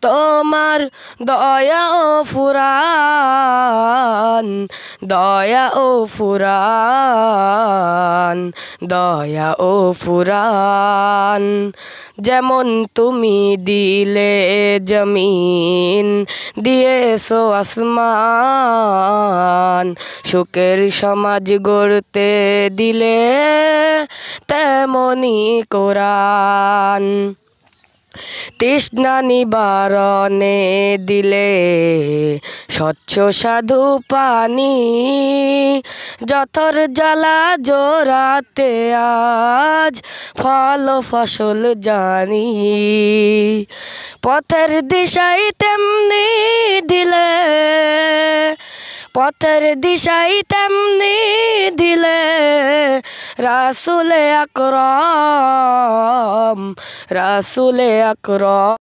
তোমার দয়া ও ফুরান, দয়া ও ফুরান, দয়া ও ফুরান। যেমন তুমি দিলে জমিন, দিয়েছো আসমান, সুখের সমাজ গড়তে দিলে তেমনি কোরআন। তৃষ্ণা নিবারণে দিলে স্বচ্ছ সাধু পানি, যতর জ্বালা জোড়াতে আজ ফল ফসল জানি। পথের দিশাই তেমনি দিলে, পথের দিশাই তেমনি দিলে রাসূলে আকরাম, রাসূলে আকরাম।